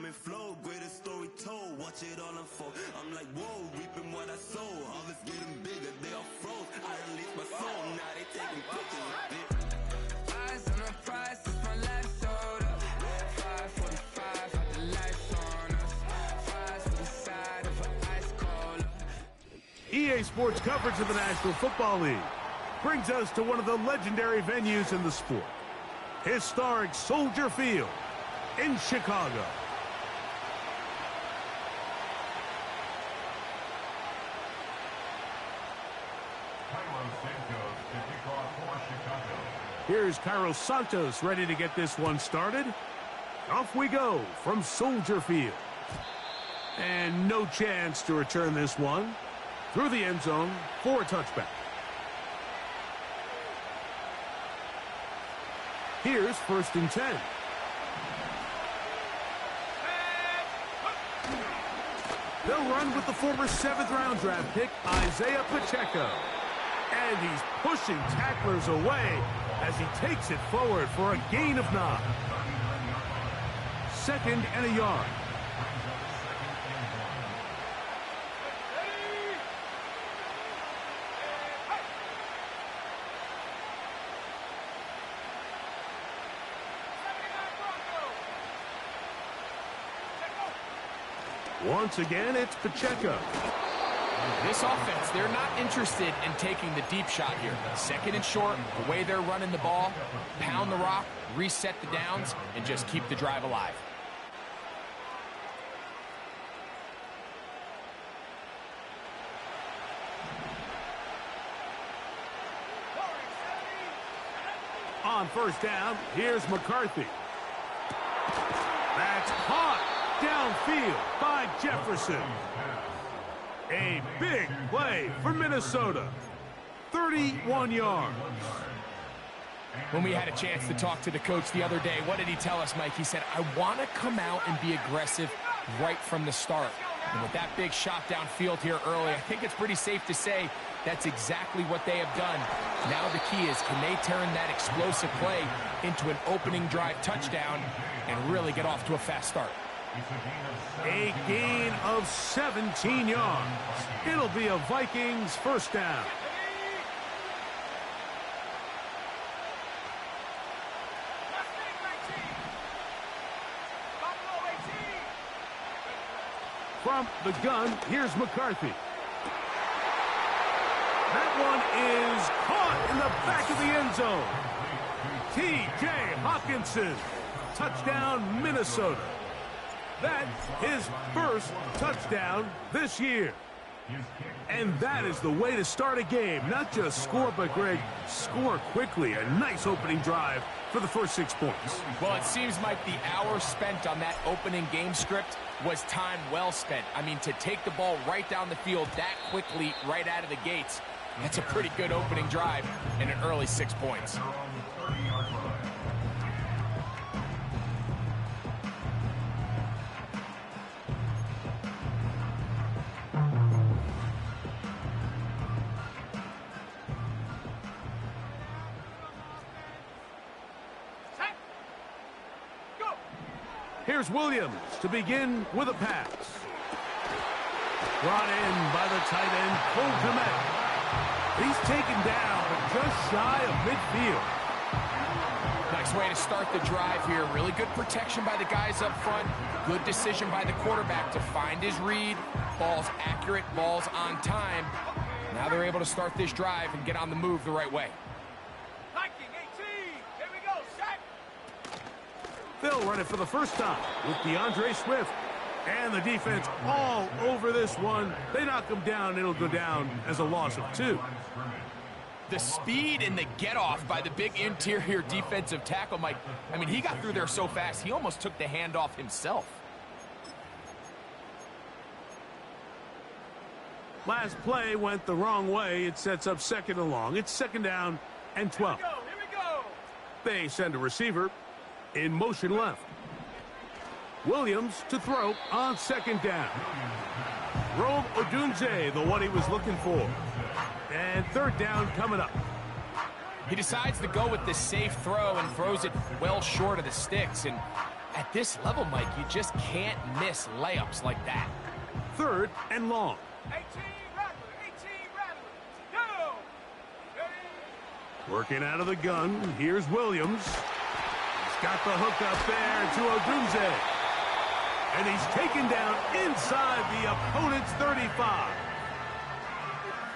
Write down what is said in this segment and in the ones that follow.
and flow, greatest story told, watch it all unfold. I'm like, whoa, reaping what I sow. Harvest getting bigger, they all froze. I release my soul, now they taking pictures of it. Eyes on the price, it's my life sold up. 5:45, got the lights on us. Fries to the side of an ice cold. EA Sports coverage of the National Football League brings us to one of the legendary venues in the sport. Historic Soldier Field in Chicago. Here's Carlos Santos ready to get this one started. Off we go from Soldier Field. And no chance to return this one through the end zone for a touchback. Here's 1st and 10. They'll run with the former 7th-round draft pick, Isaiah Pacheco. And he's pushing tacklers away as he takes it forward for a gain of 9. 2nd and a yard. Once again, it's Pacheco. This offense, they're not interested in taking the deep shot here. 2nd and short, the way they're running the ball, pound the rock, reset the downs, and just keep the drive alive. On 1st down, here's McCarthy. That's caught downfield by Jefferson. A big play for Minnesota. 31 yards. When we had a chance to talk to the coach the other day, what did he tell us, Mike? He said, I want to come out and be aggressive right from the start. And with that big shot downfield here early, I think it's pretty safe to say that's exactly what they have done. Now the key is, can they turn that explosive play into an opening drive touchdown and really get off to a fast start? A gain of 17 yards. It'll be a Vikings 1st down. From the gun, here's McCarthy. That one is caught in the back of the end zone. T.J. Hawkinson. Touchdown, Minnesota. That's his 1st touchdown this year. And that is the way to start a game. Not just score, but, Greg, score quickly. A nice opening drive for the first 6 points. Well, it seems like the hour spent on that opening game script was time well spent. I mean, to take the ball right down the field that quickly right out of the gates, that's a pretty good opening drive and an early 6 points. Here's Williams to begin with a pass. Brought in by the tight end, Cole Kmet. He's taken down just shy of midfield. Nice way to start the drive here. Really good protection by the guys up front. Good decision by the quarterback to find his read. Ball's accurate, ball's on time. Now they're able to start this drive and get on the move the right way. They'll run it for the 1st time with DeAndre Swift. And the defense all over this one. They knock him down. It'll go down as a loss of 2. The speed and the get-off by the big interior defensive tackle, Mike. I mean, he got through there so fast, he almost took the handoff himself. Last play went the wrong way. It sets up 2nd and long. It's 2nd down and 12. Here we go. They send a receiver in motion left. Williams to throw on 2nd down. Rome Odunze, the one he was looking for. And 3rd down coming up. He decides to go with the safe throw and throws it well short of the sticks. And At this level, Mike, you just can't miss layups like that. 3rd and long. 18 Rattlers, go! Working out of the gun, here's Williams. He's got the hook up there to Odunze. And he's taken down inside the opponent's 35.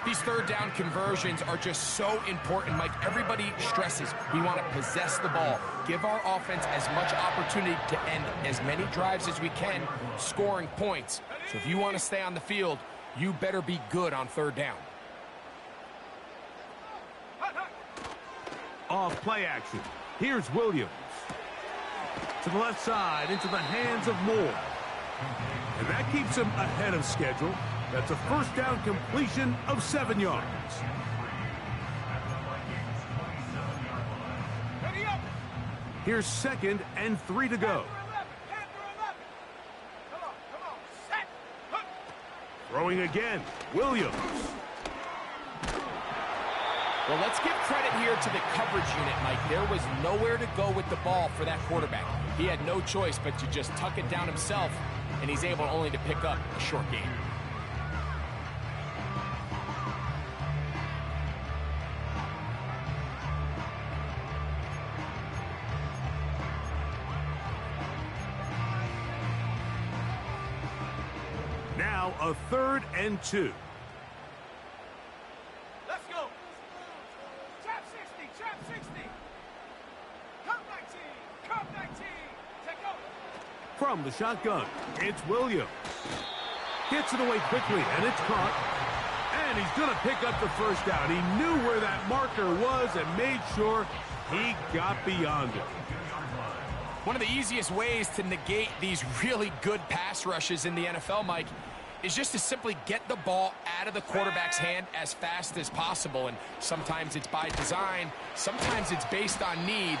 These 3rd down conversions are just so important, Mike. Everybody stresses we want to possess the ball, give our offense as much opportunity to end as many drives as we can, scoring points. So if you want to stay on the field, you better be good on 3rd down. Off play action. Here's Williams. To the left side, into the hands of Moore. And that keeps him ahead of schedule. That's a 1st down completion of 7 yards. Here's 2nd and 3 to go. Throwing again, Williams. Well, let's give credit here to the coverage unit, Mike. There was nowhere to go with the ball for that quarterback. He had no choice but to just tuck it down himself, and he's able only to pick up a short gain. Now a 3rd and 2. Let's go! Trap 60, trap 60! Come 19, come 19! Take over! From the shotgun, it's Williams. Gets it away quickly, and it's caught. And he's going to pick up the 1st down. He knew where that marker was and made sure he got beyond it. One of the easiest ways to negate these really good pass rushes in the NFL, Mike, is just to simply get the ball out of the quarterback's hand as fast as possible. And sometimes it's by design, sometimes it's based on need.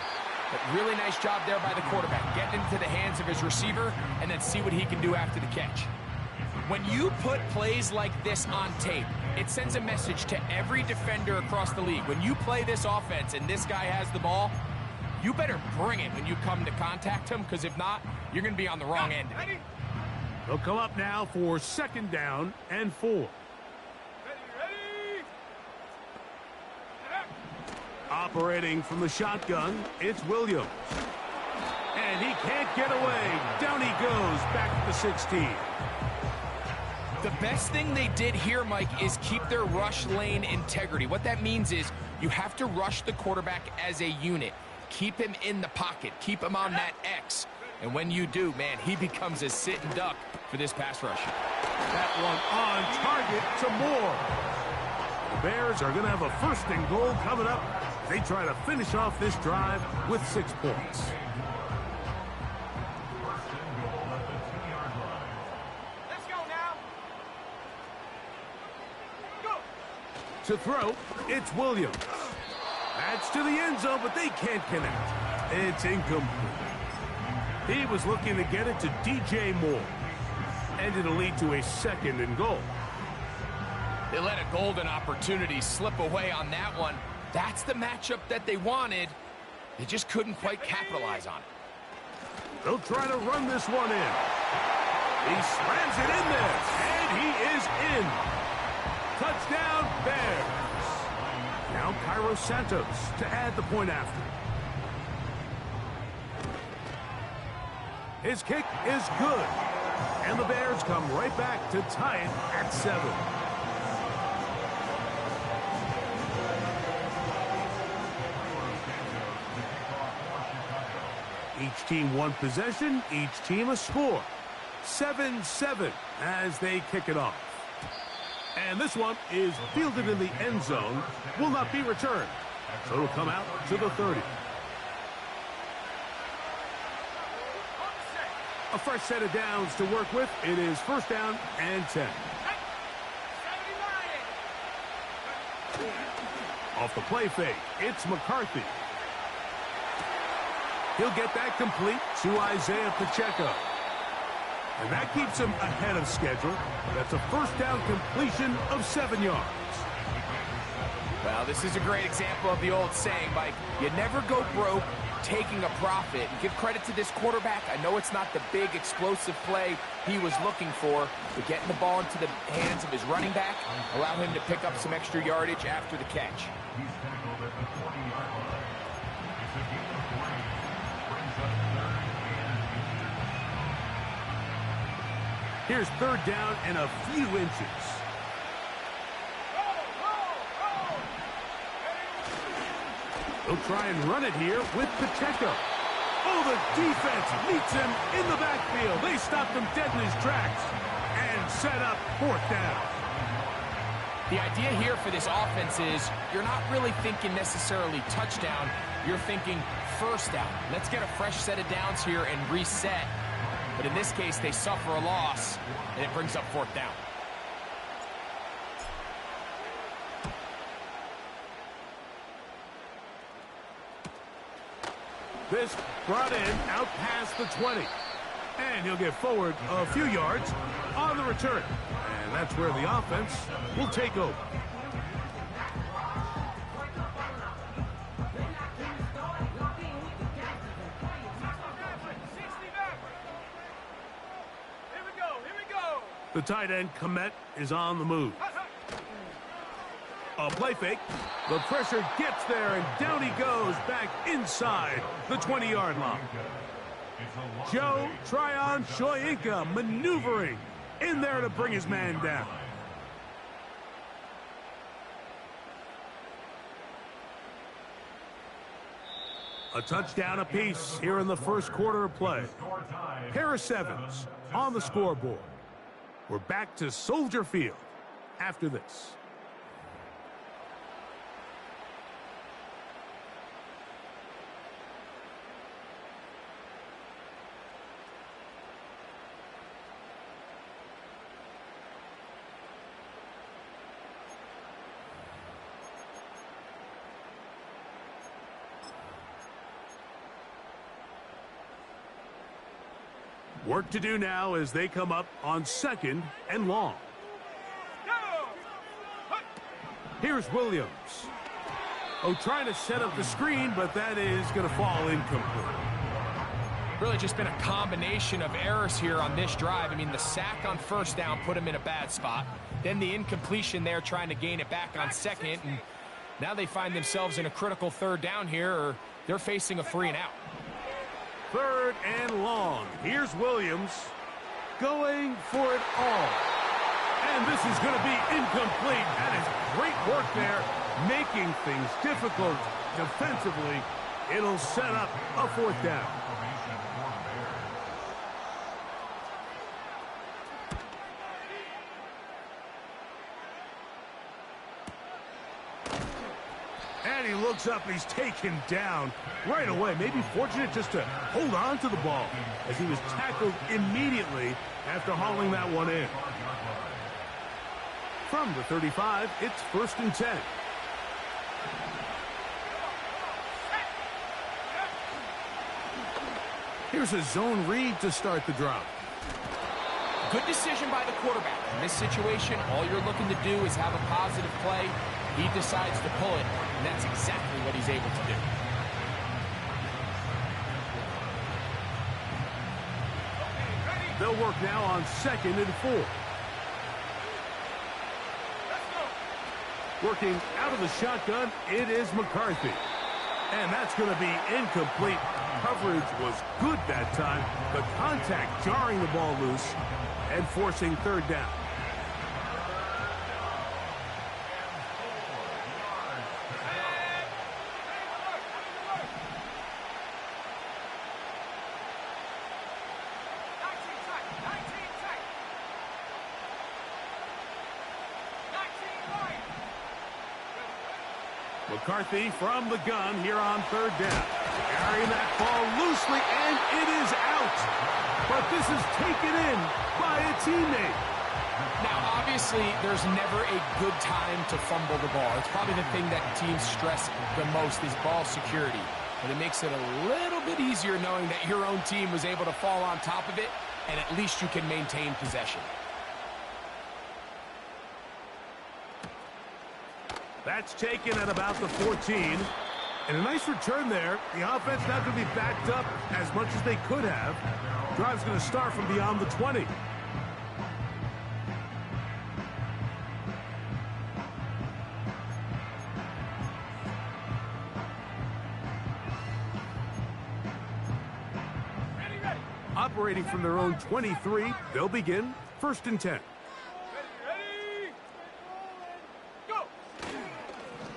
But really nice job there by the quarterback. Get into the hands of his receiver and then see what he can do after the catch. When you put plays like this on tape, it sends a message to every defender across the league. When you play this offense and this guy has the ball, you better bring it when you come to contact him, because if not, you're going to be on the wrong end of it. They'll come up now for 2nd down and 4. Ready! Operating from the shotgun, it's Williams. And he can't get away. Down he goes, back to the 16. The best thing they did here, Mike, is keep their rush lane integrity. What that means is you have to rush the quarterback as a unit. Keep him in the pocket. Keep him on that X. And when you do, man, he becomes a sitting duck for this pass rush. That one on target to Moore. The Bears are going to have a 1st and goal coming up. They try to finish off this drive with 6 points. Let's go now! Go! To throw, it's Williams. That's to the end zone, but they can't connect. It's incomplete. He was looking to get it to DJ Moore. And it'll lead to a 2nd and goal. They let a golden opportunity slip away on that one. That's the matchup that they wanted. They just couldn't quite capitalize on it. They'll try to run this one in. He slams it in there, and he is in. Touchdown, Bears. Now Cairo Santos to add the point after. His kick is good. And the Bears come right back to tie it at 7. Each team one possession, each team a score. 7-7 as they kick it off. And this one is fielded in the end zone, will not be returned. So it'll come out to the 30. A fresh set of downs to work with. It is 1st down and 10. Off the play fake, it's McCarthy. He'll get that complete to Isaiah Pacheco. And that keeps him ahead of schedule. That's a 1st down completion of 7 yards. Well, this is a great example of the old saying, Mike. You never go broke, taking a profit. And give credit to this quarterback. I know it's not the big explosive play he was looking for, but getting the ball into the hands of his running back allowed him to pick up some extra yardage after the catch. Here's third down and a few inches. They'll try and run it here with Pacheco. Oh, the defense meets him in the backfield. They stopped him dead in his tracks and set up fourth down. The idea here for this offense is you're not really thinking necessarily touchdown. You're thinking first down. Let's get a fresh set of downs here and reset. But in this case, they suffer a loss, and it brings up fourth down. This brought in out past the 20. And he'll get forward a few yards on the return. And that's where the offense will take over. The tight end, Komet, is on the move. A play fake. The pressure gets there, and down he goes back inside the 20-yard line. Joe Tryon Shoyinka maneuvering in there to bring his man down. A touchdown apiece here in the first quarter of play. Pair of sevens on the scoreboard. We're back to Soldier Field after this. Work to do now as they come up on second and long. Here's Williams. Oh, trying to set up the screen, but that is going to fall incomplete. Really just been a combination of errors here on this drive. I mean, the sack on first down put him in a bad spot. Then the incompletion there trying to gain it back on second. And now they find themselves in a critical third down here, or they're facing a 3 and out. Third and long. Here's Williams going for it all. And this is going to be incomplete. That is great work there, making things difficult defensively. It'll set up a fourth down. And he looks up, he's taken down right away. Maybe fortunate just to hold on to the ball as he was tackled immediately after hauling that one in. From the 35, it's 1st and 10. Here's a zone read to start the drive. Good decision by the quarterback. In this situation, all you're looking to do is have a positive play. He decides to pull it, and that's exactly what he's able to do. They'll work now on 2nd and 4. Working out of the shotgun, it is McCarthy. And that's going to be incomplete. Coverage was good that time. The contact jarring the ball loose and forcing third down. McCarthy from the gun here on third down. Carrying that ball loosely, and it is out. But this is taken in by a teammate. Now, obviously, there's never a good time to fumble the ball. It's probably the thing that teams stress the most is ball security. But it makes it a little bit easier knowing that your own team was able to fall on top of it, and at least you can maintain possession. That's taken at about the 14. And a nice return there. The offense not going to be backed up as much as they could have. Drive's going to start from beyond the 20. Operating from their own 23, they'll begin 1st and 10.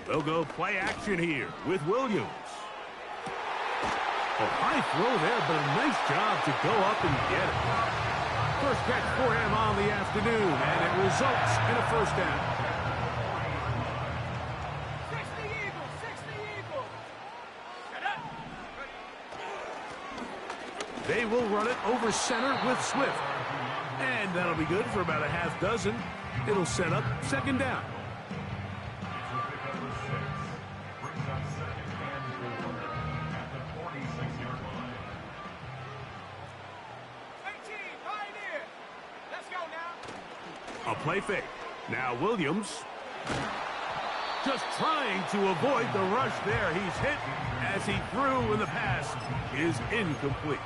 They'll go play action here with Williams. A high throw there, but a nice job to go up and get it. First catch for him on the afternoon, and it results in a first down. 60 Eagles, 60 Eagles. They will run it over center with Swift. And that'll be good for about a half dozen. It'll set up 2nd down. A play fake. Now Williams just trying to avoid the rush there. He's hit as he threw, and the pass is incomplete.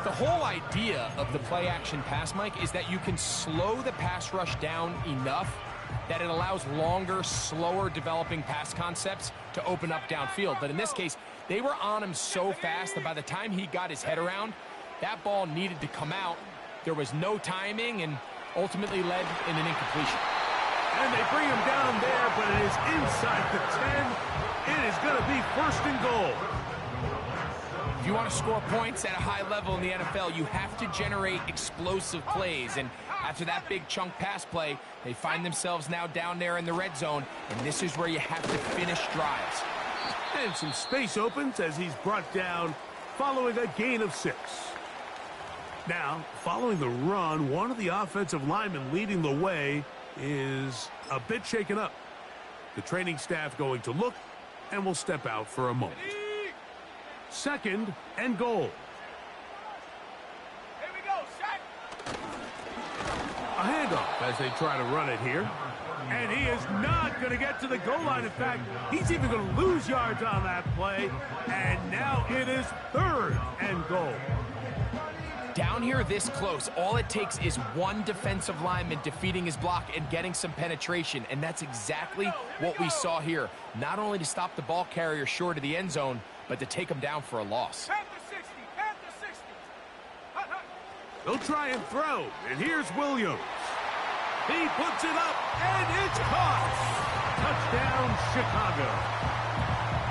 The whole idea of the play-action pass, Mike, is that you can slow the pass rush down enough that it allows longer, slower developing pass concepts to open up downfield. But in this case, they were on him so fast that by the time he got his head around, that ball needed to come out. There was no timing, and ultimately led in an incompletion. And they bring him down there, but it is inside the 10. It is going to be 1st and goal. If you want to score points at a high level in the NFL, you have to generate explosive plays. And after that big chunk pass play, they find themselves now down there in the red zone, and this is where you have to finish drives. And some space opens as he's brought down following a gain of 6. Now, following the run, one of the offensive linemen leading the way is a bit shaken up. The training staff going to look and will step out for a moment. 2nd and goal. Here we go, set. A handoff as they try to run it here. And he is not going to get to the goal line. In fact, he's even going to lose yards on that play. And now it is 3rd and goal. Down here this close, all it takes is one defensive lineman defeating his block and getting some penetration, and that's exactly what we saw here. Not only to stop the ball carrier short of the end zone, but to take him down for a loss. Panther 60, Panther 60. Hut, hut. They'll try and throw, and here's Williams. He puts it up, and it's caught. Touchdown, Chicago.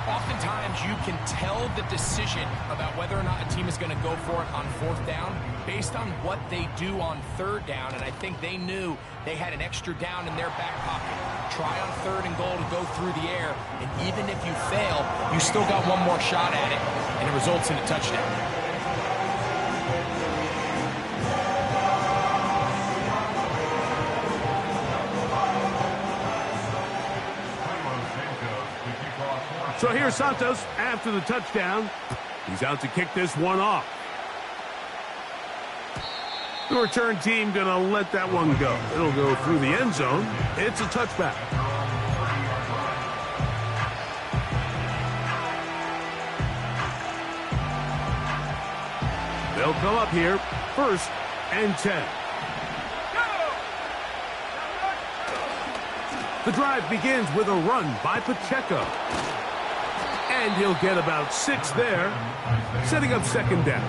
Oftentimes, you can tell the decision about whether or not a team is going to go for it on 4th down based on what they do on 3rd down, and I think they knew they had an extra down in their back pocket. Try on 3rd and goal to go through the air, and even if you fail, you still got one more shot at it, and it results in a touchdown. So here's Santos after the touchdown. He's out to kick this one off. The return team going to let that one go. It'll go through the end zone. It's a touchback. They'll come up here, 1st and 10. The drive begins with a run by Pacheco. And he'll get about 6 there, setting up 2nd down.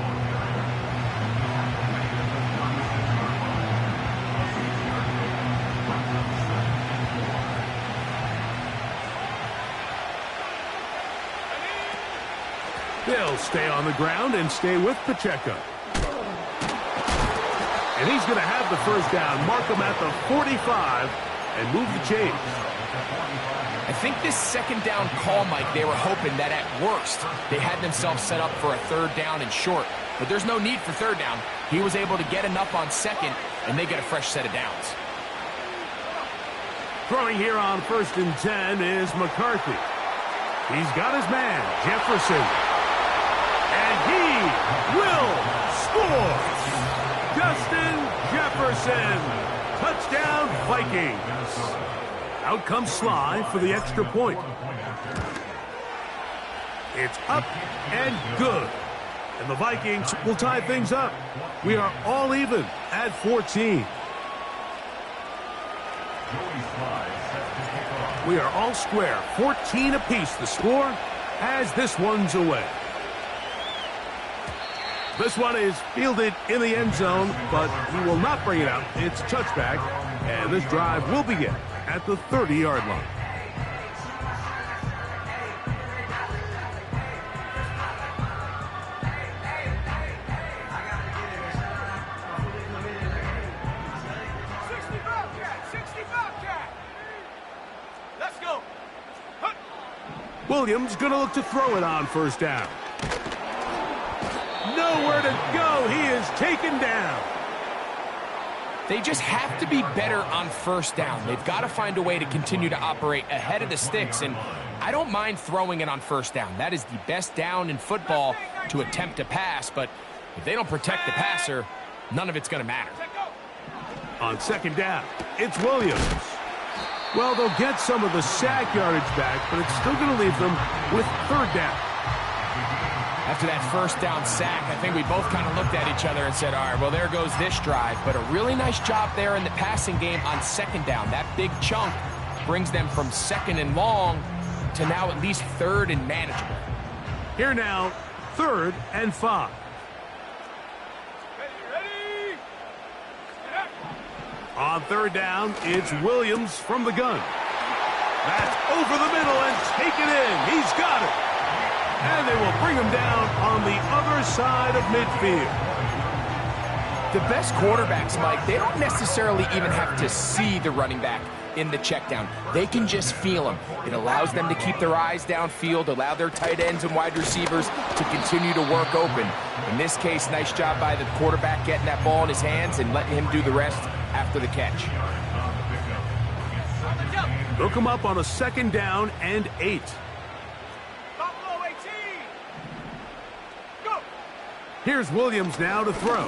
They'll stay on the ground and stay with Pacheco. And he's going to have the 1st down, mark him at the 45, and move the chains. I think this 2nd down call, Mike, they were hoping that at worst they had themselves set up for a 3rd down and short. But there's no need for 3rd down. He was able to get enough on 2nd, and they get a fresh set of downs. Throwing here on 1st and 10 is McCarthy. He's got his man, Jefferson. And he will score! Justin Jefferson! Touchdown, Vikings! Out comes Sly for the extra point. It's up and good. And the Vikings will tie things up. We are all even at 14. We are all square. 14 apiece the score as this one's away. This one is fielded in the end zone, but he will not bring it out. It's touchback, and this drive will begin at the 30-yard line. Williams going to look to throw it on first down. Nowhere to go. He is taken down. They just have to be better on first down. They've got to find a way to continue to operate ahead of the sticks, and I don't mind throwing it on first down. That is the best down in football to attempt to pass, but if they don't protect the passer, none of it's going to matter. On second down, it's Williams. Well, they'll get some of the sack yardage back, but it's still going to leave them with third down. After that first down sack, I think we both kind of looked at each other and said, all right, well, there goes this drive. But a really nice job there in the passing game on second down. That big chunk brings them from second and long to now at least third and manageable. Here now, 3rd and 5. On third down, it's Williams from the gun. That's over the middle and taken in. He's got it. And they will bring him down on the other side of midfield. The best quarterbacks, Mike, they don't necessarily even have to see the running back in the check down. They can just feel him. It allows them to keep their eyes downfield, allow their tight ends and wide receivers to continue to work open. In this case, nice job by the quarterback getting that ball in his hands and letting him do the rest after the catch. They'll come up on a second down and 8. Here's Williams now to throw.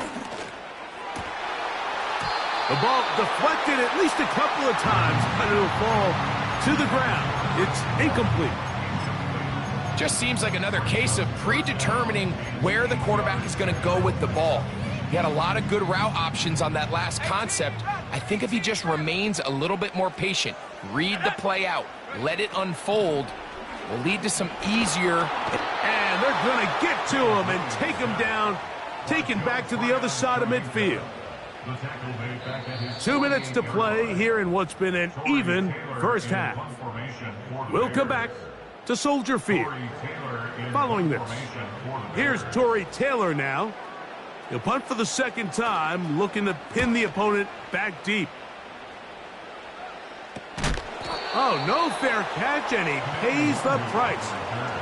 The ball deflected at least a couple of times, but it'll fall to the ground. It's incomplete. Just seems like another case of predetermining where the quarterback is going to go with the ball. He had a lot of good route options on that last concept. I think if he just remains a little bit more patient, read the play out, let it unfold, will lead to some easier. And they're going to get to him and take him down, taken back to the other side of midfield. 2 minutes to play here in what's been an even first half. We'll come back to Soldier Field. Following this, here's Tory Taylor now. He'll punt for the second time, looking to pin the opponent back deep. Oh, no fair catch, and he pays the price.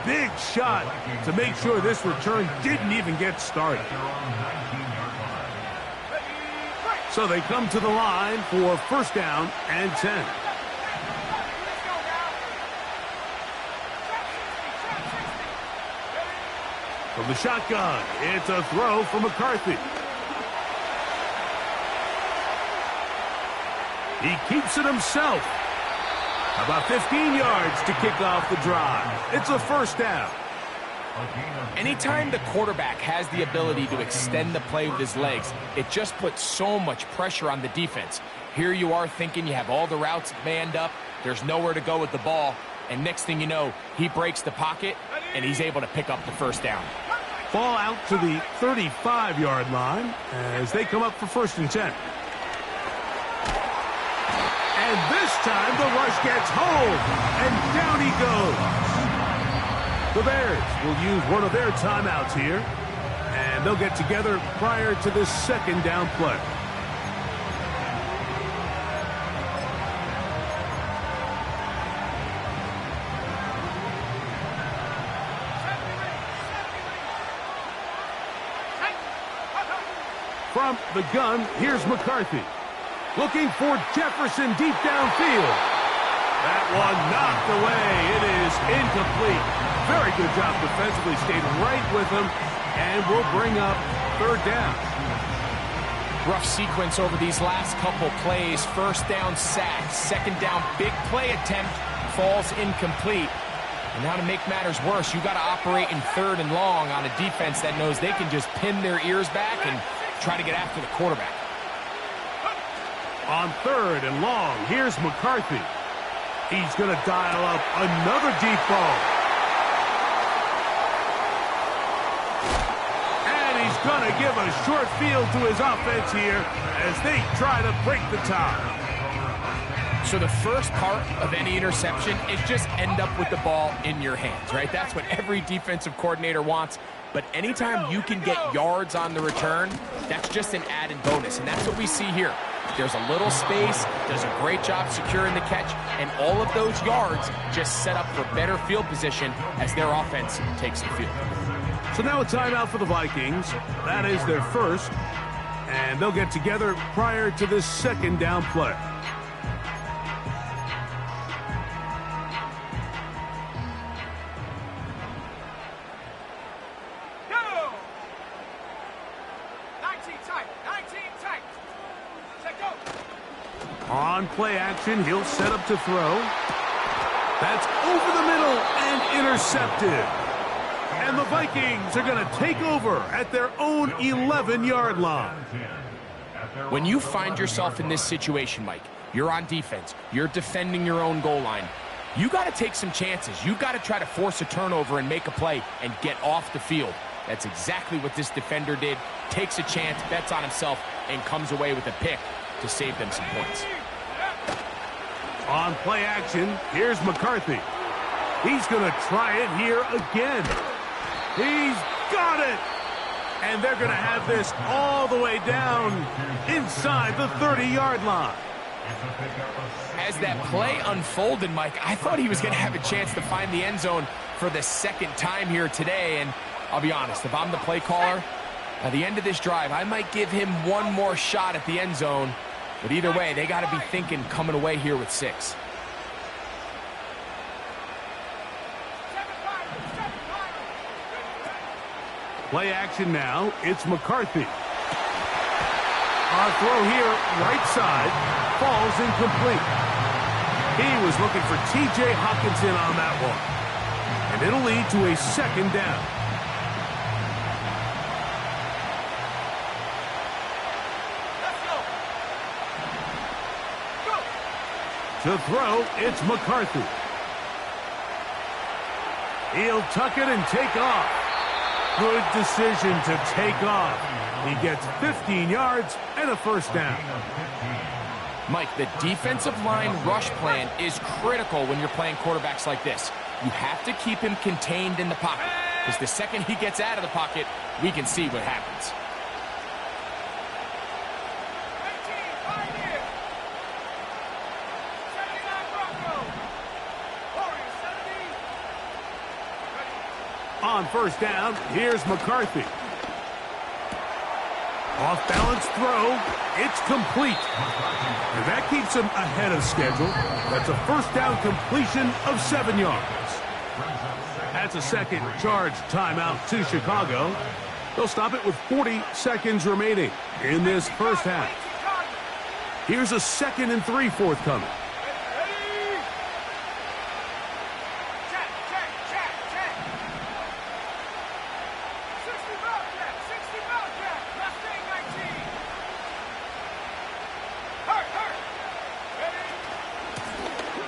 Big shot to make sure this return didn't even get started. So they come to the line for first down and 10. From the shotgun, it's a throw from McCarthy. He keeps it himself. About 15 yards to kick off the drive. It's a first down. Anytime the quarterback has the ability to extend the play with his legs, it just puts so much pressure on the defense. Here you are thinking you have all the routes manned up, there's nowhere to go with the ball, and next thing you know, he breaks the pocket, and he's able to pick up the first down. Ball out to the 35-yard line as they come up for first and 10. And this time the rush gets home, and down he goes. The Bears will use one of their timeouts here, and they'll get together prior to this second down play. From the gun, here's McCarthy. Looking for Jefferson deep downfield. That one knocked away. It is incomplete. Very good job defensively. Stayed right with him and will bring up third down. Rough sequence over these last couple plays. First down sack. Second down big play attempt falls incomplete. And now to make matters worse, you got to operate in 3rd and long on a defense that knows they can just pin their ears back and try to get after the quarterback. On 3rd and long, here's McCarthy. He's going to dial up another deep ball. And he's going to give a short field to his offense here as they try to break the tie. So the first part of any interception is just end up with the ball in your hands, right? That's what every defensive coordinator wants. But anytime you can get yards on the return, that's just an added bonus. And that's what we see here. There's a little space, does a great job securing the catch, and all of those yards just set up for better field position as their offense takes the field. So now a timeout for the Vikings. That is their first. And they'll get together prior to this 2nd down play. On play action, he'll set up to throw. That's over the middle and intercepted. And the Vikings are going to take over at their own 11-yard line. When you find yourself in this situation, Mike, you're on defense, you're defending your own goal line, you got to take some chances. You got to try to force a turnover and make a play and get off the field. That's exactly what this defender did. Takes a chance, bets on himself, and comes away with a pick to save them some points. On play action, here's McCarthy. He's going to try it here again. He's got it! And they're going to have this all the way down inside the 30-yard line. As that play unfolded, Mike, I thought he was going to have a chance to find the end zone for the 2nd time here today. And I'll be honest, if I'm the play caller, at the end of this drive, I might give him one more shot at the end zone. But either way, they got to be thinking coming away here with 6. Play action now. It's McCarthy. Our throw here, right side, falls incomplete. He was looking for T.J. Hockenson on that one. And it'll lead to a 2nd down. To throw, it's McCarthy. He'll tuck it and take off. Good decision to take off. He gets 15 yards and a 1st down. Mike, the defensive line rush plan is critical when you're playing quarterbacks like this. You have to keep him contained in the pocket, because the second he gets out of the pocket, we can see what happens. On 1st down, here's McCarthy. Off-balance throw. It's complete. And that keeps him ahead of schedule. That's a 1st down completion of 7 yards. That's a 2nd charge timeout to Chicago. They'll stop it with 40 seconds remaining in this 1st half. Here's a 2nd and 3 forthcoming.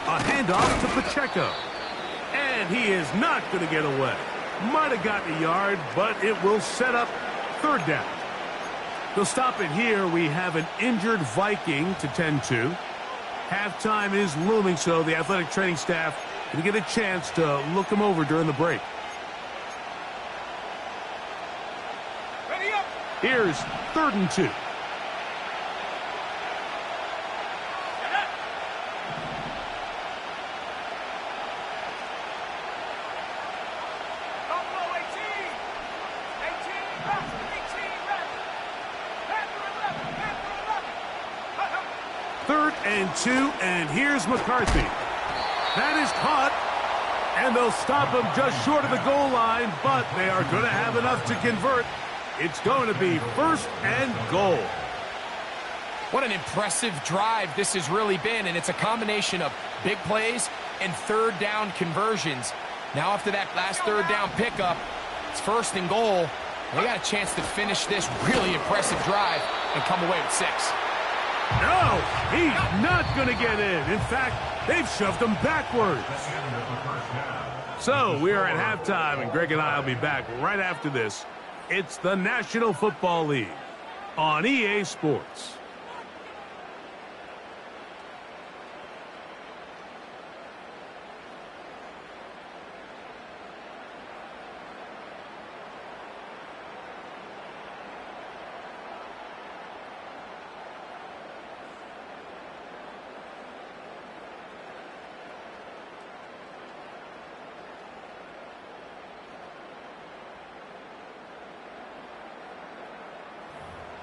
A handoff to Pacheco. And he is not going to get away. Might have gotten a yard, but it will set up 3rd down. They'll stop it here. We have an injured Viking to tend to. Halftime is looming, so the athletic training staff will get a chance to look him over during the break. Here's 3rd and 2. And 2, and here's McCarthy. That is caught, and they'll stop him just short of the goal line, but they are going to have enough to convert. It's going to be 1st and goal. What an impressive drive this has really been, and it's a combination of big plays and 3rd down conversions. Now after that last third down pickup, it's 1st and goal. They got a chance to finish this really impressive drive and come away with 6. No, he's not going to get in. In fact, they've shoved him backwards. So we are at halftime, and Greg and I will be back right after this. It's the National Football League on EA Sports.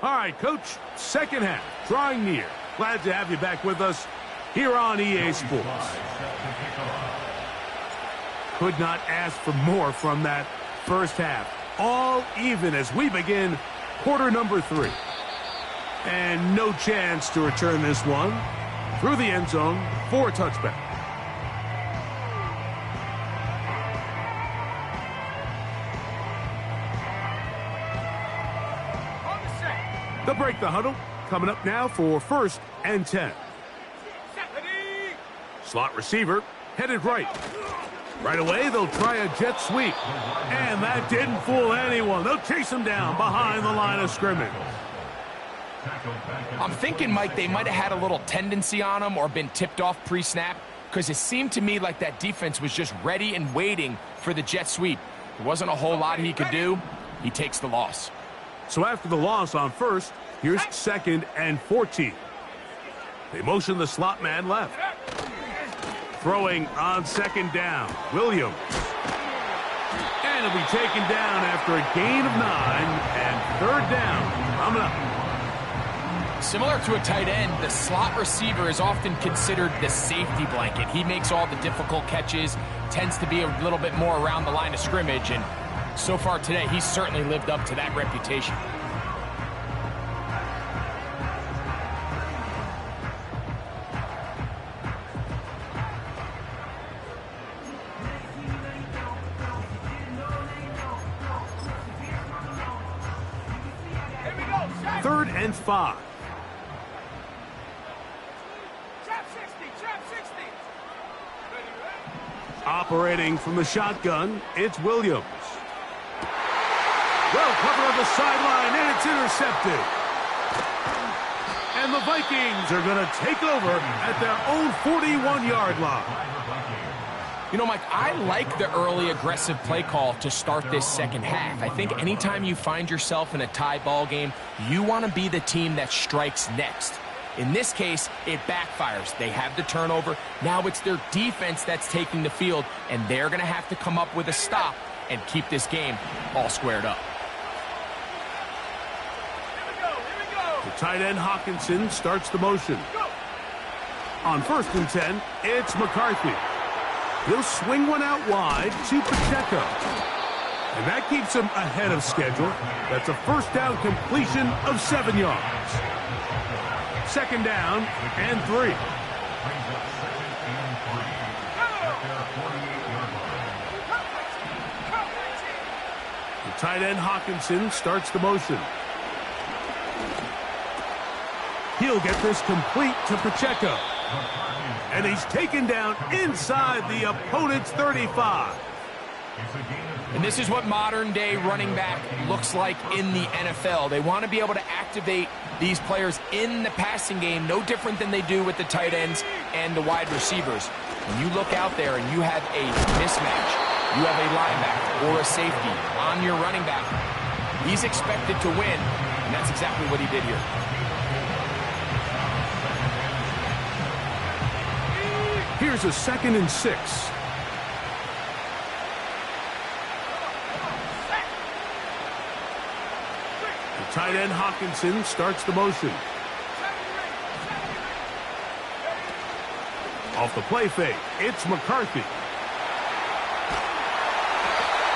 All right, Coach, second half, drawing near. Glad to have you back with us here on EA Sports. Could not ask for more from that first half. All even as we begin quarter number 3. And no chance to return this one through the end zone for a touchback. They'll break the huddle. Coming up now for 1st and 10. Slot receiver headed right. Right away, they'll try a jet sweep. And that didn't fool anyone. They'll chase him down behind the line of scrimmage. I'm thinking, Mike, they might have had a little tendency on him or been tipped off pre-snap, because it seemed to me like that defense was just ready and waiting for the jet sweep. There wasn't a whole lot he could do. He takes the loss. So after the loss on 1st, here's 2nd and 14. They motion the slot man left. Throwing on 2nd down, Williams. And he'll be taken down after a gain of 9 and 3rd down coming up. Similar to a tight end, the slot receiver is often considered the safety blanket. He makes all the difficult catches, tends to be a little bit more around the line of scrimmage, and so far today, he's certainly lived up to that reputation. Third and 5. Operating from the shotgun, it's Williams. Well covered on the sideline, and it's intercepted. And the Vikings are going to take over at their own 41-yard line. You know, Mike, I like the early aggressive play call to start this second half. I think anytime you find yourself in a tie ball game, you want to be the team that strikes next. In this case, it backfires. They have the turnover. Now it's their defense that's taking the field, and they're going to have to come up with a stop and keep this game all squared up. The tight end Hawkinson starts the motion. On 1st and 10, it's McCarthy. He'll swing one out wide to Pacheco. And that keeps him ahead of schedule. That's a 1st down completion of 7 yards. 2nd down and 3. The tight end Hawkinson starts the motion. He'll get this complete to Pacheco. And he's taken down inside the opponent's 35. And this is what modern-day running back looks like in the NFL. They want to be able to activate these players in the passing game, no different than they do with the tight ends and the wide receivers. When you look out there and you have a mismatch, you have a linebacker or a safety on your running back, he's expected to win, and that's exactly what he did here. Here's a 2nd and 6. The tight end Hawkinson starts the motion. Off the play fake, it's McCarthy.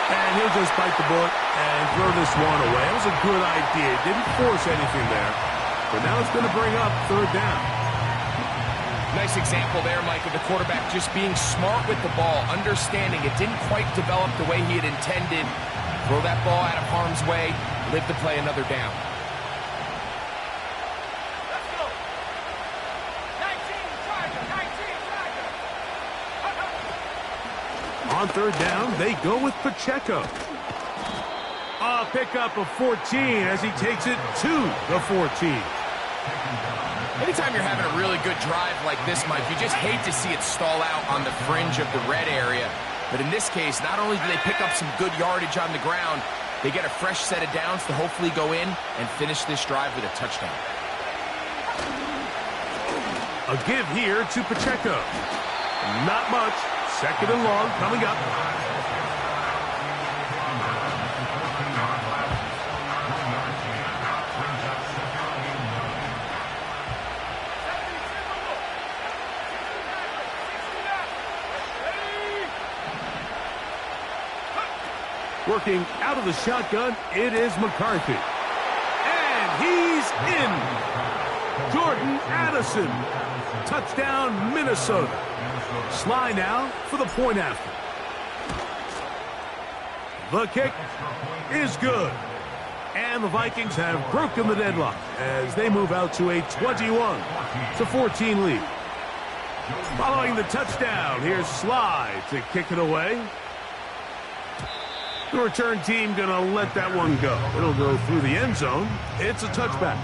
And he'll just bite the bullet and throw this one away. It was a good idea. Didn't force anything there. But now it's going to bring up 3rd down. Nice example there, Mike, of the quarterback just being smart with the ball, understanding it didn't quite develop the way he had intended. Throw that ball out of harm's way, live to play another down. Let's go. 19 Charger. On third down, they go with Pacheco. A pickup of 14 as he takes it to the 14. Anytime you're having a really good drive like this, Mike, you just hate to see it stall out on the fringe of the red area. But in this case, not only do they pick up some good yardage on the ground, they get a fresh set of downs to hopefully go in and finish this drive with a touchdown. A give here to Pacheco. Not much. Second and long coming up. Working out of the shotgun, it is McCarthy. And he's in. Jordan Addison. Touchdown, Minnesota. Sly now for the point after. The kick is good. And the Vikings have broken the deadlock as they move out to a 21-14 lead. Following the touchdown, here's Sly to kick it away. The return team going to let that one go. It'll go through the end zone. It's a touchback.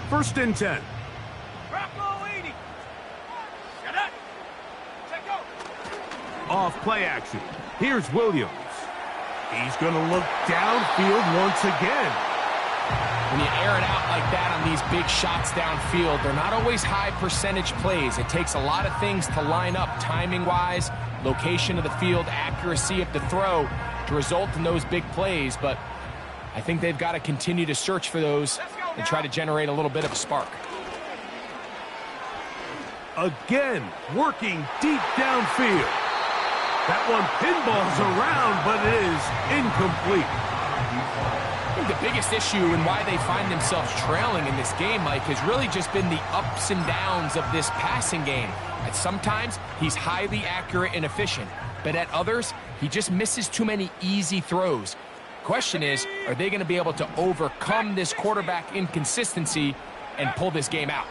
First and 10. Off play action. Here's Williams. He's going to look downfield once again. When you air it out like that on these big shots downfield, they're not always high percentage plays. It takes a lot of things to line up timing-wise, location of the field, accuracy of the throw to result in those big plays. But I think they've got to continue to search for those and try to generate a little bit of a spark. Again, working deep downfield. That one pinballs around, but it is incomplete. I think the biggest issue and why they find themselves trailing in this game, Mike, has really just been the ups and downs of this passing game. At sometimes, he's highly accurate and efficient, but at others, he just misses too many easy throws. Question is, are they going to be able to overcome this quarterback inconsistency and pull this game out?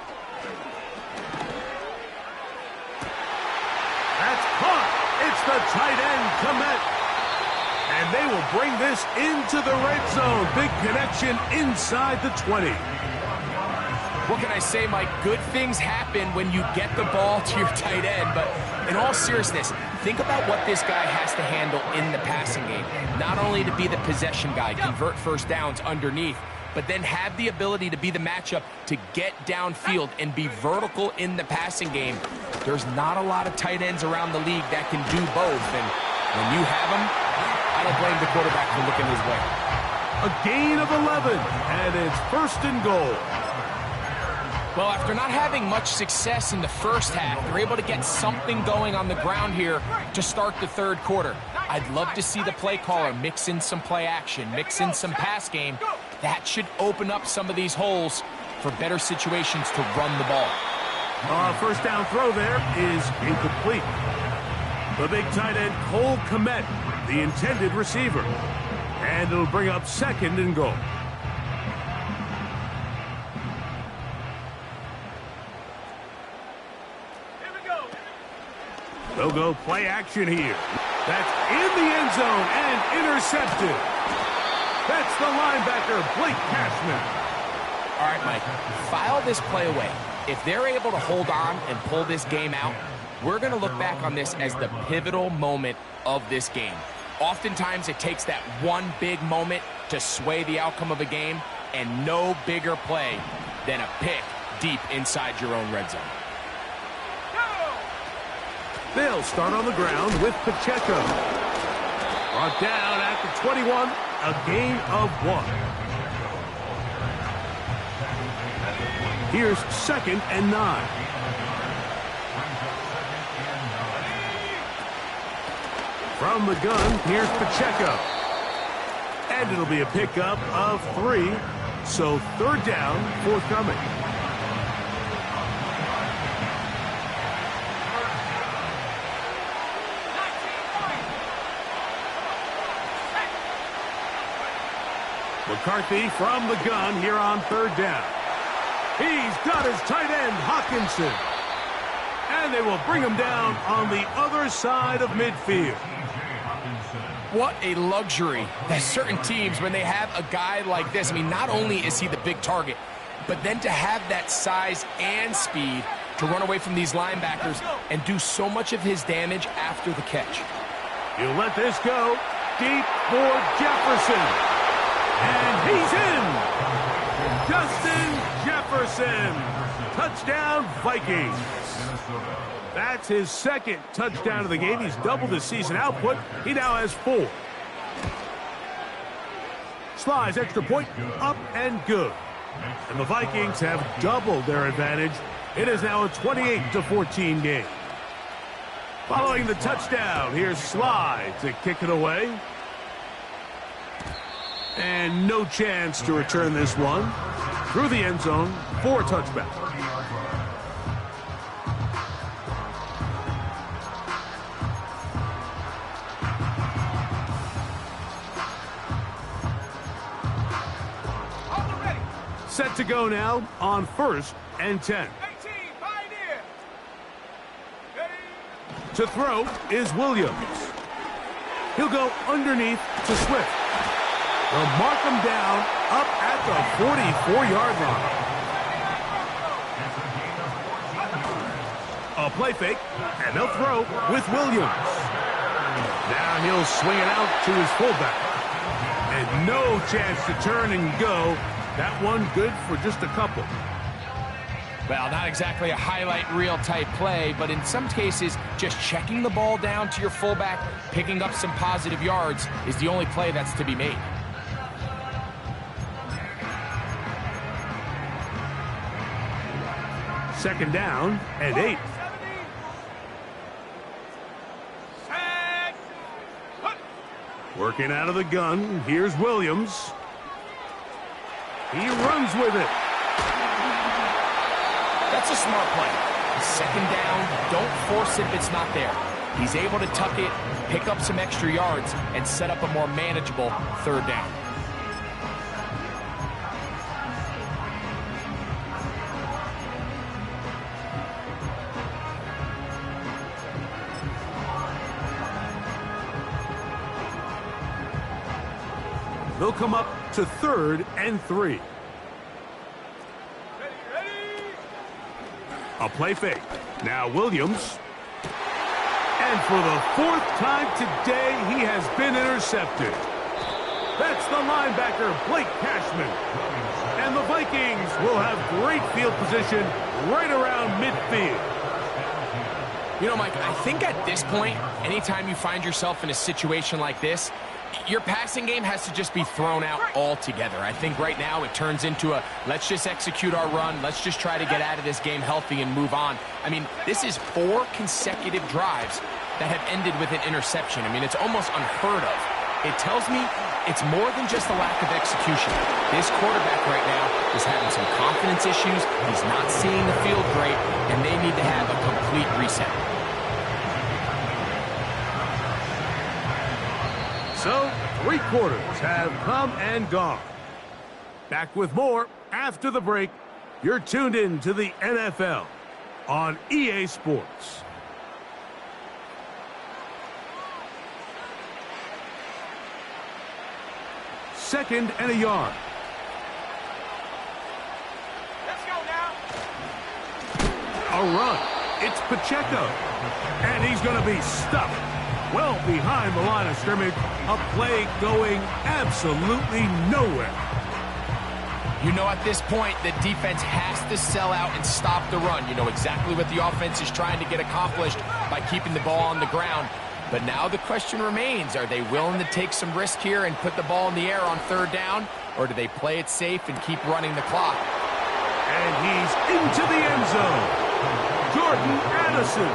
That's caught. It's the tight end, Komet. And they will bring this into the red zone. Big connection inside the 20. What can I say, Mike? Good things happen when you get the ball to your tight end. But in all seriousness, think about what this guy has to handle in the passing game. Not only to be the possession guy, convert first downs underneath, but then have the ability to be the matchup to get downfield and be vertical in the passing game. There's not a lot of tight ends around the league that can do both. And when you have them, I don't blame the quarterback for looking his way. A gain of 11, and it's first and goal. Well, after not having much success in the first half, they're able to get something going on the ground here to start the third quarter. I'd love to see the play caller mix in some play action, mix in some pass game. That should open up some of these holes for better situations to run the ball. First down throw there is incomplete. The big tight end, Cole Komet, the intended receiver. And it'll bring up second and goal. They'll go play action here. That's in the end zone and intercepted. That's the linebacker, Blake Cashman. All right, Mike, file this play away. If they're able to hold on and pull this game out, we're going to look back on this as the pivotal moment of this game. Oftentimes, it takes that one big moment to sway the outcome of a game, and no bigger play than a pick deep inside your own red zone. They'll start on the ground with Pacheco. Brought down at the 21, a gain of 1. Here's second and 9. From the gun, here's Pacheco. And it'll be a pickup of 3. So 3rd down, forthcoming. McCarthy from the gun here on 3rd down. He's got his tight end, Hawkinson. And they will bring him down on the other side of midfield. What a luxury that certain teams, when they have a guy like this, I mean, not only is he the big target, but then to have that size and speed to run away from these linebackers and do so much of his damage after the catch. You let this go deep for Jefferson. And he's in. Justin Jefferson. Touchdown, Vikings. That's his 2nd touchdown of the game. He's doubled his season output. He now has 4. Slides extra point, up and good. And the Vikings have doubled their advantage. It is now a 28-14 game. Following the touchdown, here's Slide to kick it away. And no chance to return this one. Through the end zone for a touchback. Set to go now on 1st and 10. To throw is Williams. He'll go underneath to Swift. They'll mark him down up at the 44-yard line. A play fake, and they'll throw with Williams. Now he'll swing it out to his fullback. And no chance to turn and go. That one good for just a couple. Well, not exactly a highlight reel type play, but in some cases, just checking the ball down to your fullback, picking up some positive yards is the only play that's to be made. Second down and 8. Working out of the gun, here's Williams. He runs with it. That's a smart play. Second down, don't force it if it's not there. He's able to tuck it, pick up some extra yards, and set up a more manageable 3rd down. They'll come up to 3rd and 3. A play fake. Now Williams. And for the 4th time today, he has been intercepted. That's the linebacker, Blake Cashman. And the Vikings will have great field position right around midfield. You know, Mike, I think at this point, anytime you find yourself in a situation like this, your passing game has to just be thrown out altogether. I think right now it turns into a, let's just execute our run, let's just try to get out of this game healthy and move on. I mean, this is 4 consecutive drives that have ended with an interception. I mean, it's almost unheard of. It tells me it's more than just a lack of execution. This quarterback right now is having some confidence issues. He's not seeing the field great, and they need to have a complete reset. So, 3 quarters have come and gone. Back with more after the break. You're tuned in to the NFL on EA Sports. Second and a yard. Let's go now. A run. It's Pacheco. And he's going to be stuck well behind the line of scrimmage. A play going absolutely nowhere. You know, at this point, the defense has to sell out and stop the run. You know exactly what the offense is trying to get accomplished by keeping the ball on the ground. But now the question remains, are they willing to take some risk here and put the ball in the air on 3rd down? Or do they play it safe and keep running the clock? And he's into the end zone. Jordan Addison.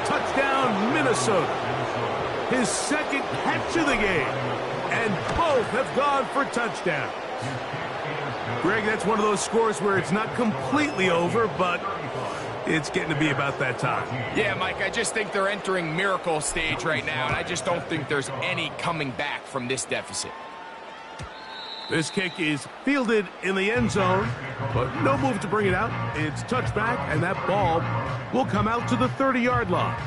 Touchdown, Minnesota. his second catch of the game. And both have gone for touchdowns. Greg, that's one of those scores where it's not completely over, but it's getting to be about that time. Yeah, Mike, I just think they're entering miracle stage right now, and I just don't think there's any coming back from this deficit. This kick is fielded in the end zone, but no move to bring it out. It's touchback, and that ball will come out to the 30-yard line.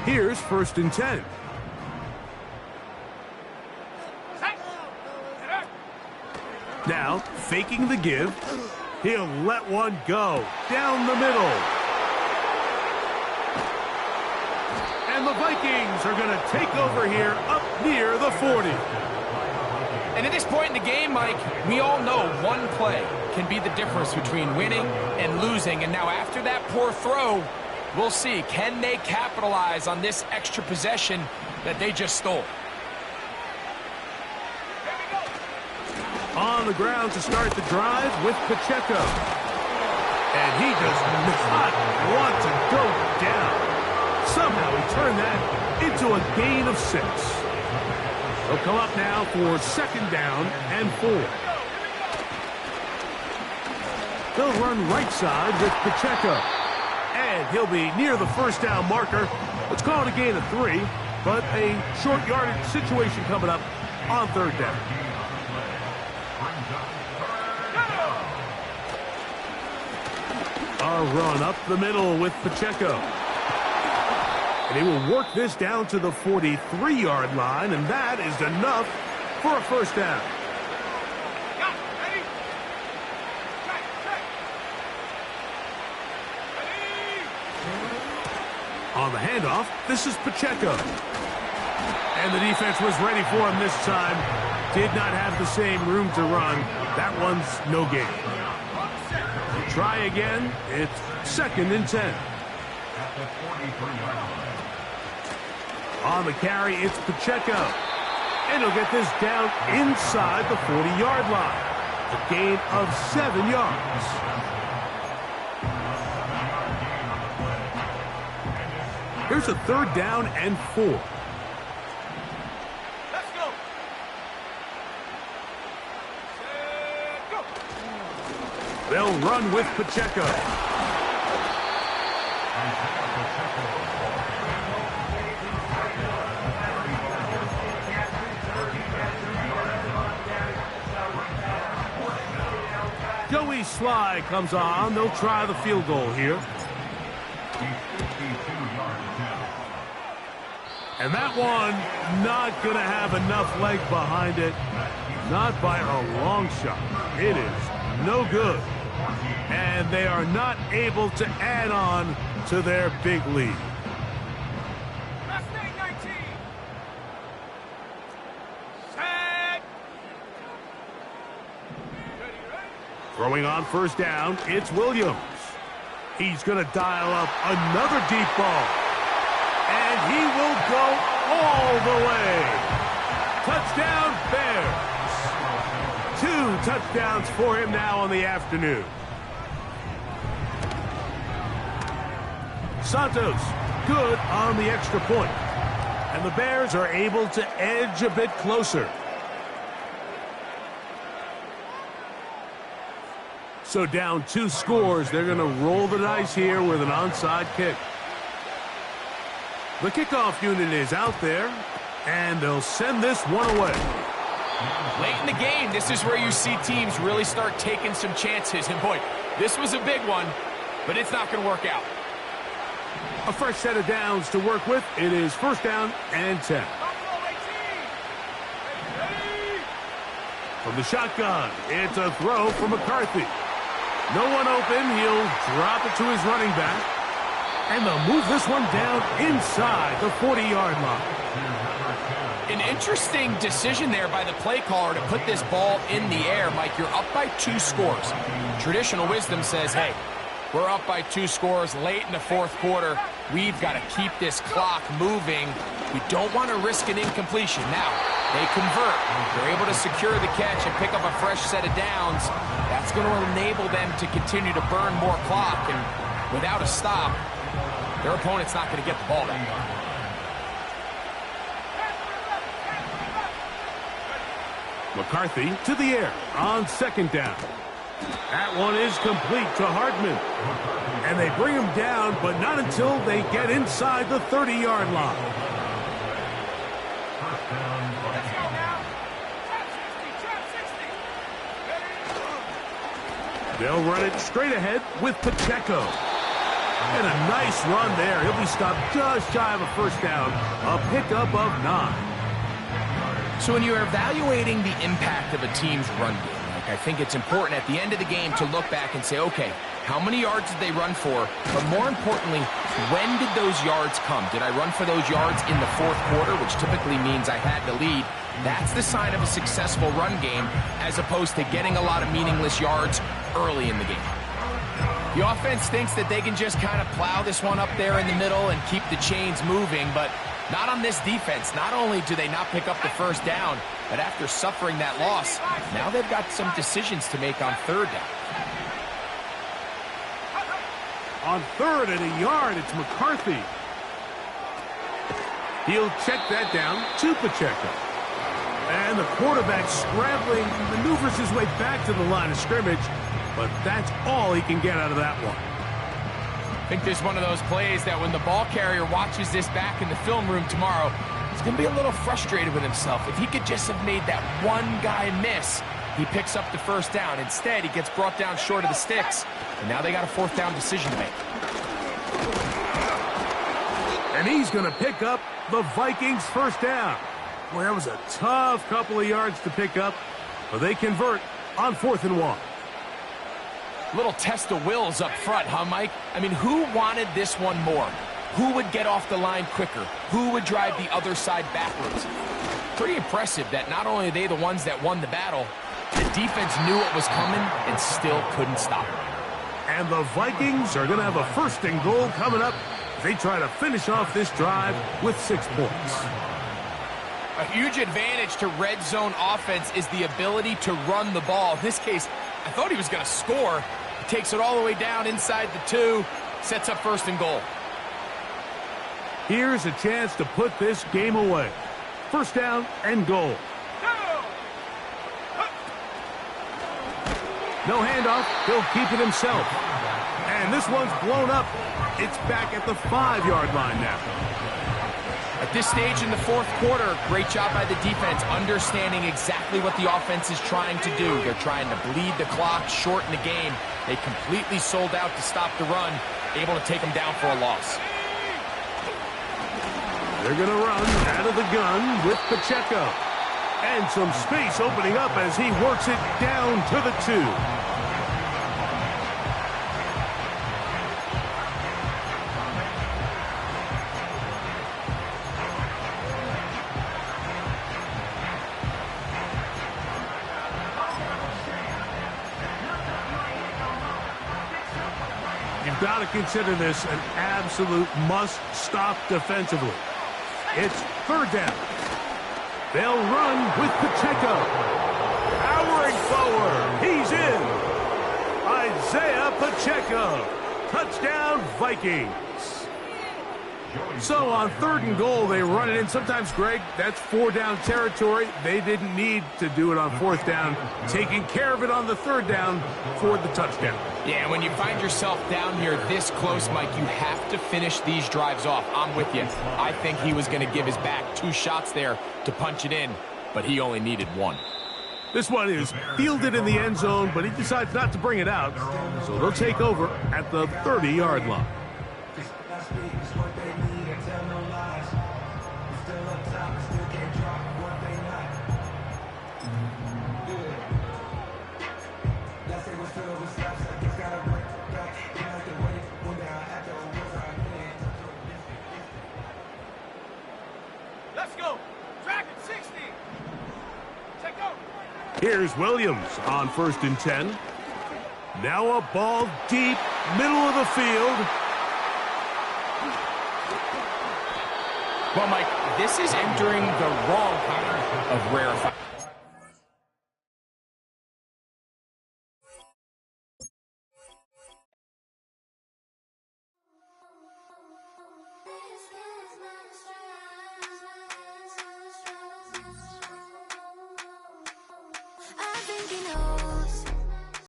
Here's 1st and 10. Now, faking the give, he'll let one go down the middle. And the Vikings are going to take over here up near the 40. And at this point in the game, Mike, we all know one play can be the difference between winning and losing. And now after that poor throw, we'll see, can they capitalize on this extra possession that they just stole? On the ground to start the drive with Pacheco. And he does not want to go down. Somehow he turned that into a gain of 6. He'll come up now for 2nd down and 4. They'll run right side with Pacheco. And he'll be near the 1st down marker. Let's call it a gain of 3, but a short yardage situation coming up on 3rd down. A run up the middle with Pacheco. And he will work this down to the 43-yard line, and that is enough for a 1st down. On the handoff, this is Pacheco. And the defense was ready for him this time. Did not have the same room to run. That one's no gain. Try again. It's 2nd and 10. On the carry, it's Pacheco. And he'll get this down inside the 40-yard line. A gain of 7 yards. Here's a 3rd down and 4. Let's go. They'll run with Pacheco. Joey Sly comes on. They'll try the field goal here. And that one not going to have enough leg behind it. Not by a long shot. It is no good. And they are not able to add on to their big lead. Mustang 19. Set. Throwing on 1st down, it's Williams. He's going to dial up another deep ball. And he will go all the way. Touchdown, Bears. 2 touchdowns for him now on the afternoon. Santos, good on the extra point. And the Bears are able to edge a bit closer. So down 2 scores, they're going to roll the dice here with an onside kick. The kickoff unit is out there, and they'll send this one away. Late in the game, this is where you see teams really start taking some chances. And boy, this was a big one, but it's not going to work out. A fresh set of downs to work with. It is 1st down and 10. From the shotgun, it's a throw from McCarthy. No one open. He'll drop it to his running back. And they'll move this one down inside the 40-yard line. An interesting decision there by the play caller to put this ball in the air. Mike, you're up by 2 scores. Traditional wisdom says, hey, we're up by 2 scores late in the 4th quarter. We've got to keep this clock moving. We don't want to risk an incompletion. Now, they convert. They're able to secure the catch and pick up a fresh set of downs. That's going to enable them to continue to burn more clock. And without a stop, their opponent's not going to get the ball back. McCarthy to the air on second down. That one is complete to Hartman. And they bring him down, but not until they get inside the 30-yard line. They'll run it straight ahead with Pacheco. And a nice run there. He'll be stopped just shy of a first down. A pickup of 9. So when you're evaluating the impact of a team's run game, I think it's important at the end of the game to look back and say, okay, how many yards did they run for? But more importantly, when did those yards come? Did I run for those yards in the fourth quarter, which typically means I had the lead? That's the sign of a successful run game, as opposed to getting a lot of meaningless yards early in the game. The offense thinks that they can just kind of plow this one up there in the middle and keep the chains moving, but not on this defense. Not only do they not pick up the first down, but after suffering that loss, now they've got some decisions to make on third down. On third and a yard, it's McCarthy. He'll check that down to Pacheco. And the quarterback scrambling, maneuvers his way back to the line of scrimmage, but that's all he can get out of that one. I think this is one of those plays that when the ball carrier watches this back in the film room tomorrow, he's going to be a little frustrated with himself. If he could just have made that one guy miss, he picks up the first down. Instead, he gets brought down short of the sticks, and now they got a fourth down decision to make. And he's going to pick up the Vikings' first down. Boy, that was a tough couple of yards to pick up, but they convert on 4th and 1. Little test of wills up front, huh, Mike? I mean, who wanted this one more? Who would get off the line quicker? Who would drive the other side backwards? Pretty impressive that not only are they the ones that won the battle, the defense knew what was coming and still couldn't stop it. And the Vikings are going to have a 1st and goal coming up as they try to finish off this drive with 6 points. A huge advantage to red zone offense is the ability to run the ball. In this case, I thought he was going to score. He takes it all the way down inside the 2, sets up 1st and goal. Here's a chance to put this game away. 1st down and goal. No handoff. He'll keep it himself. And this one's blown up. It's back at the 5-yard line now. At this stage in the fourth quarter, great job by the defense, understanding exactly what the offense is trying to do. They're trying to bleed the clock, shorten the game. They completely sold out to stop the run, able to take them down for a loss. They're going to run out of the gun with Pacheco. And some space opening up as he works it down to the 2. You've got to consider this an absolute must-stop defensively. It's 3rd down. They'll run with Pacheco. Powering forward. He's in. Isaiah Pacheco. Touchdown, Vikings. So on 3rd and goal, they run it in. Sometimes, Greg, that's 4-down territory. They didn't need to do it on 4th down. Taking care of it on the 3rd down for the touchdown. Yeah, when you find yourself down here this close, Mike, you have to finish these drives off. I'm with you. I think he was going to give his back 2 shots there to punch it in, but he only needed 1. This one is fielded in the end zone, but he decides not to bring it out. So they'll take over at the 30-yard line. Here's Williams on 1st and 10. Now a ball deep, middle of the field. Well, Mike, this is entering the wrong kind of rarefied. I've been,